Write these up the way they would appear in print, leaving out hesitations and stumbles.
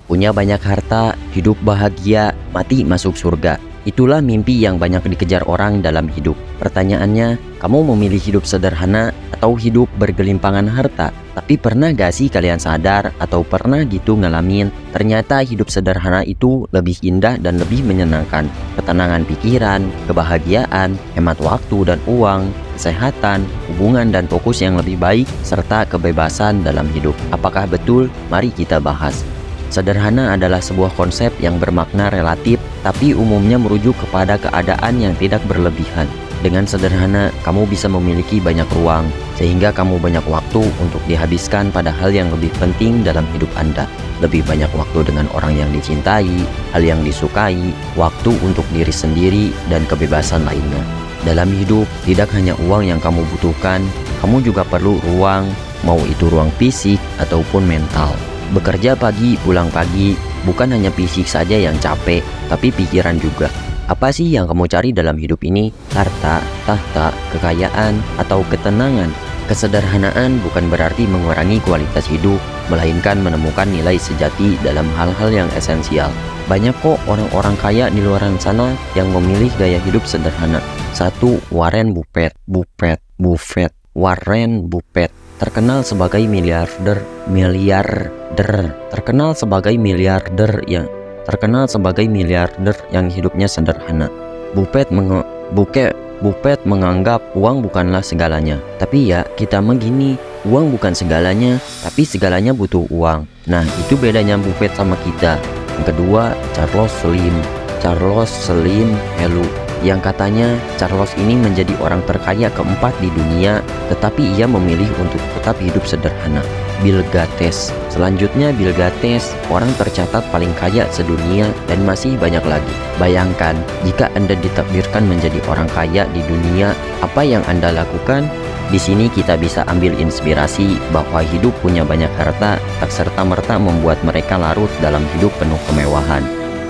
punya banyak harta, hidup bahagia, mati masuk surga. Itulah mimpi yang banyak dikejar orang dalam hidup. Pertanyaannya, kamu memilih hidup sederhana atau hidup bergelimpangan harta? Tapi pernah gak sih kalian sadar atau pernah gitu ngalamin, ternyata hidup sederhana itu lebih indah dan lebih menyenangkan. Ketenangan pikiran, kebahagiaan, hemat waktu dan uang, kesehatan, hubungan dan fokus yang lebih baik, serta kebebasan dalam hidup. Apakah betul? Mari kita bahas. Sederhana adalah sebuah konsep yang bermakna relatif, tapi umumnya merujuk kepada keadaan yang tidak berlebihan. Dengan sederhana, kamu bisa memiliki banyak ruang, sehingga kamu banyak waktu untuk dihabiskan pada hal yang lebih penting dalam hidup Anda. Lebih banyak waktu dengan orang yang dicintai, hal yang disukai, waktu untuk diri sendiri, dan kebebasan lainnya. Dalam hidup, tidak hanya uang yang kamu butuhkan, kamu juga perlu ruang, mau itu ruang fisik ataupun mental. Bekerja pagi, pulang pagi, bukan hanya fisik saja yang capek, tapi pikiran juga. Apa sih yang kamu cari dalam hidup ini? Harta, tahta, kekayaan, atau ketenangan? Kesederhanaan bukan berarti mengurangi kualitas hidup, melainkan menemukan nilai sejati dalam hal-hal yang esensial. Banyak kok orang-orang kaya di luar sana yang memilih gaya hidup sederhana. 1. Warren Buffett. Warren Buffett terkenal sebagai miliarder yang hidupnya sederhana. Buffett menganggap uang bukanlah segalanya. Tapi ya, kita begini, uang bukan segalanya, tapi segalanya butuh uang. Nah, itu bedanya Buffett sama kita. Yang kedua, Charles Slim Helu, yang katanya Charles ini menjadi orang terkaya keempat di dunia, tetapi ia memilih untuk tetap hidup sederhana. Bill Gates. Selanjutnya Bill Gates, orang tercatat paling kaya sedunia dan masih banyak lagi. Bayangkan, jika Anda ditakdirkan menjadi orang kaya di dunia, apa yang Anda lakukan? Di sini kita bisa ambil inspirasi bahwa hidup punya banyak harta tak serta-merta membuat mereka larut dalam hidup penuh kemewahan.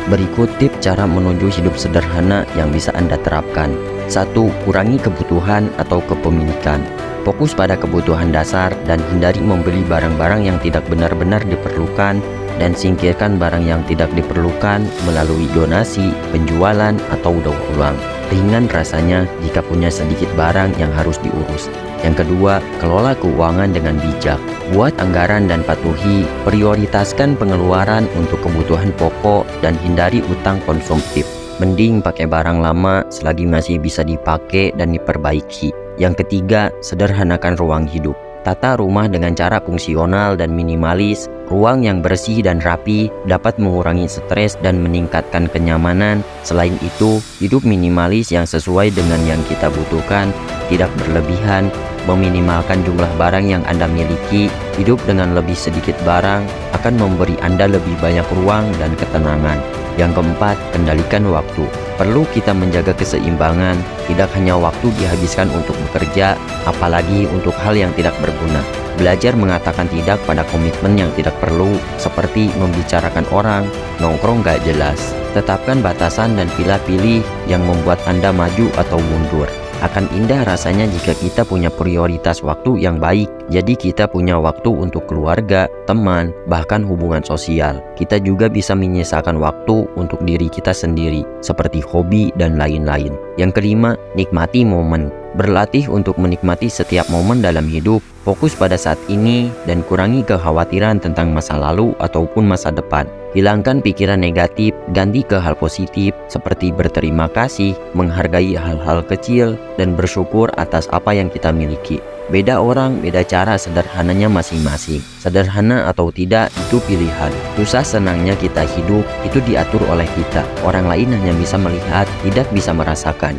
Berikut tips cara menuju hidup sederhana yang bisa Anda terapkan. 1. Kurangi kebutuhan atau kepemilikan. Fokus pada kebutuhan dasar dan hindari membeli barang-barang yang tidak benar-benar diperlukan, dan singkirkan barang yang tidak diperlukan melalui donasi, penjualan, atau daur ulang. Ringan rasanya jika punya sedikit barang yang harus diurus. Yang kedua, kelola keuangan dengan bijak. Buat anggaran dan patuhi, prioritaskan pengeluaran untuk kebutuhan pokok dan hindari utang konsumtif. Mending pakai barang lama selagi masih bisa dipakai dan diperbaiki. Yang ketiga, sederhanakan ruang hidup. Tata rumah dengan cara fungsional dan minimalis. Ruang yang bersih dan rapi dapat mengurangi stres dan meningkatkan kenyamanan. Selain itu, hidup minimalis yang sesuai dengan yang kita butuhkan, tidak berlebihan, meminimalkan jumlah barang yang Anda miliki. Hidup dengan lebih sedikit barang akan memberi Anda lebih banyak ruang dan ketenangan. Yang keempat, kendalikan waktu. Perlu kita menjaga keseimbangan, tidak hanya waktu dihabiskan untuk bekerja, apalagi untuk hal yang tidak berguna. Belajar mengatakan tidak pada komitmen yang tidak perlu, seperti membicarakan orang, nongkrong gak jelas. Tetapkan batasan dan pilih-pilih yang membuat Anda maju atau mundur. Akan indah rasanya jika kita punya prioritas waktu yang baik. Jadi kita punya waktu untuk keluarga, teman, bahkan hubungan sosial. Kita juga bisa menyisakan waktu untuk diri kita sendiri, seperti hobi dan lain-lain. Yang kelima, nikmati momen. Berlatih untuk menikmati setiap momen dalam hidup. Fokus pada saat ini dan kurangi kekhawatiran tentang masa lalu ataupun masa depan. Hilangkan pikiran negatif, ganti ke hal positif seperti berterima kasih, menghargai hal-hal kecil, dan bersyukur atas apa yang kita miliki. Beda orang, beda cara sederhananya masing-masing. Sederhana atau tidak, itu pilihan. Susah senangnya kita hidup, itu diatur oleh kita. Orang lain hanya bisa melihat, tidak bisa merasakan.